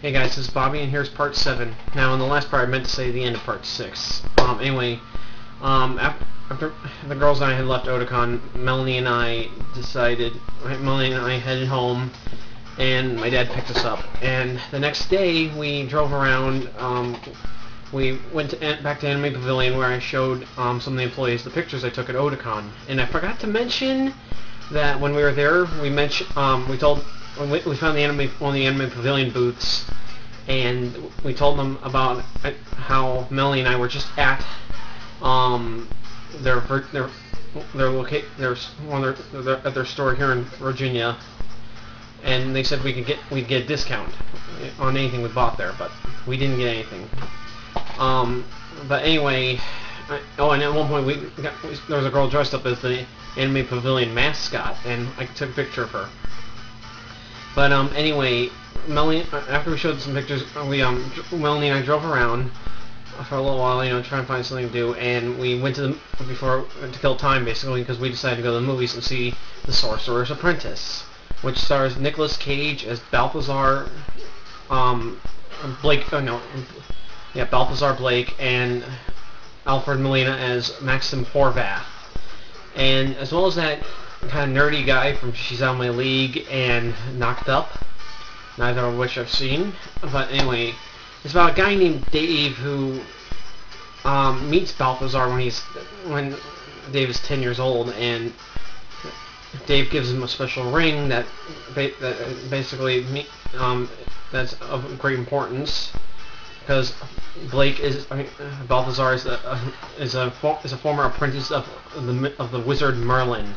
Hey guys, this is Bobby, and here's part 7. Now, in the last part, I meant to say the end of part 6. Anyway, after the girls and I had left Otakon, Melanie and I headed home, and my dad picked us up. And the next day, we drove around. We went back to Anime Pavilion, where I showed some of the employees the pictures I took at Otakon. And I forgot to mention that when we were there, we found one of the Anime Pavilion booths, and we told them about how Melanie and I were just at their store here in Virginia, and they said we'd get a discount on anything we bought there, but we didn't get anything. But anyway, and at one point there was a girl dressed up as the Anime Pavilion mascot, and I took a picture of her. But anyway, Melanie, after we showed some pictures, Melanie and I drove around for a little while, trying to find something to do, and we went to kill time, basically, because we decided to go to the movies and see The Sorcerer's Apprentice, which stars Nicolas Cage as Balthazar Balthazar Blake, and Alfred Molina as Maxim Horvath. And as well as that kind of nerdy guy from She's Out of My League and Knocked Up, neither of which I've seen. But anyway, it's about a guy named Dave who meets Balthazar when Dave is 10 years old, and Dave gives him a special ring that basically that's of great importance, because Balthazar is a former apprentice of the wizard Merlin.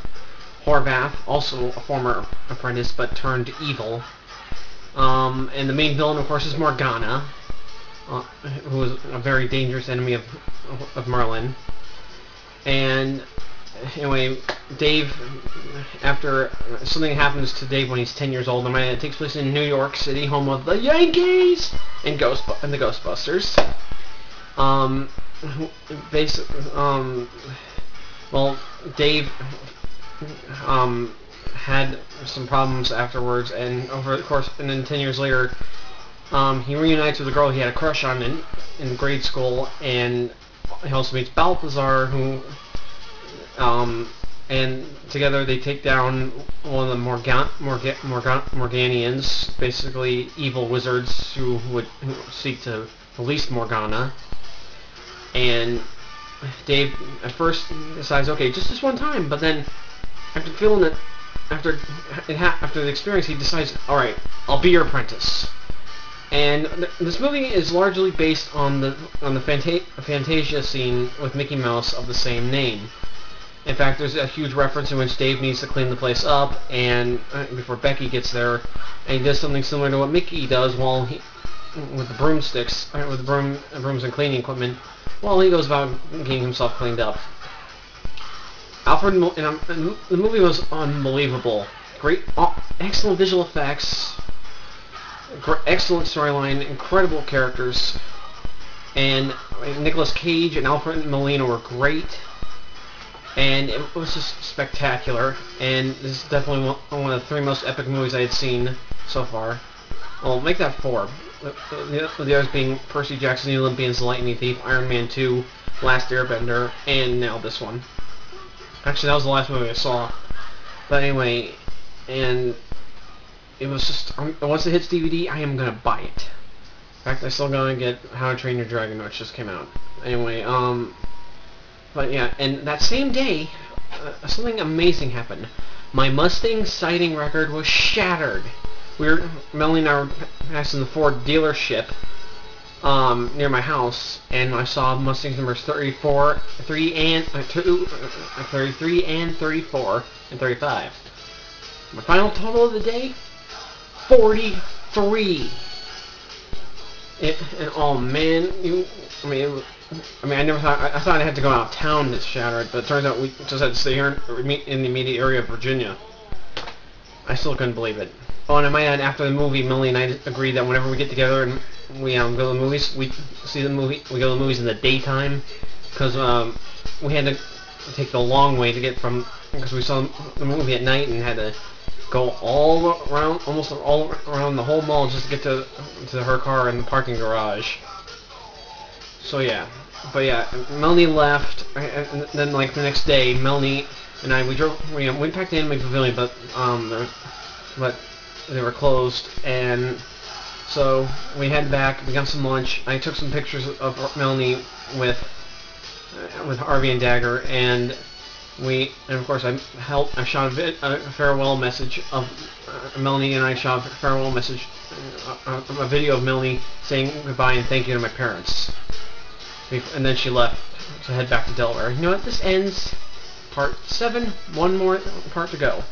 Horvath, also a former apprentice, but turned evil. And the main villain, of course, is Morgana, who is a very dangerous enemy of Merlin. And anyway, Dave, after something happens to Dave when he's 10 years old, and it takes place in New York City, home of the Yankees and the Ghostbusters. Dave had some problems afterwards, and over the course, and then 10 years later, he reunites with a girl he had a crush on in grade school, and he also meets Balthazar, who, and together they take down one of the Morganians, basically evil wizards who seek to release Morgana. And Dave at first decides, okay, just this one time, but then after the experience, he decides, alright, I'll be your apprentice. And this movie is largely based on the Fantasia scene with Mickey Mouse of the same name. In fact, there's a huge reference in which Dave needs to clean the place up, and before Becky gets there, and he does something similar to what Mickey does with the broomsticks, with the brooms and cleaning equipment, while he goes about getting himself cleaned up. The movie was unbelievable. Great, excellent visual effects, excellent storyline, incredible characters, and Nicolas Cage and Alfred Molina were great, and it was just spectacular. And this is definitely one of the 3 most epic movies I had seen so far. Well, make that 4. The others being Percy Jackson, the Olympians, The Lightning Thief, Iron Man 2, Last Airbender, and now this one. Actually, that was the last movie I saw. But anyway, and it was just, once it hits DVD, I am going to buy it. In fact, I'm still going to get How to Train Your Dragon, which just came out. Anyway, but yeah, and that same day, something amazing happened. My Mustang sighting record was shattered. Melanie and I were passing the Ford dealership near my house, and I saw Mustangs numbers 33 and 34 and 35. My final total of the day, 43. And oh man, I never thought, I thought I had to go out of town to shatter it, but it turns out we just had to stay here in the immediate area of Virginia. I still couldn't believe it. Oh, and I might add, after the movie, Melanie and I agreed that whenever we get together and we go to the movies, we go to the movies in the daytime, because we had to take the long way to get from, because we saw the movie at night and had to go all around, almost all around the whole mall just to get to her car in the parking garage. So yeah, but yeah, Melanie left, and then like the next day, Melanie and I we went back to Anime Pavilion, but they were closed, and so we headed back. We got some lunch. I took some pictures of Melanie with Harvey and Dagger, and of course I shot a farewell message of Melanie, and I shot a farewell message, a video of Melanie saying goodbye and thank you to my parents. And then she left to head back to Delaware. You know what? This ends part 7. One more part to go.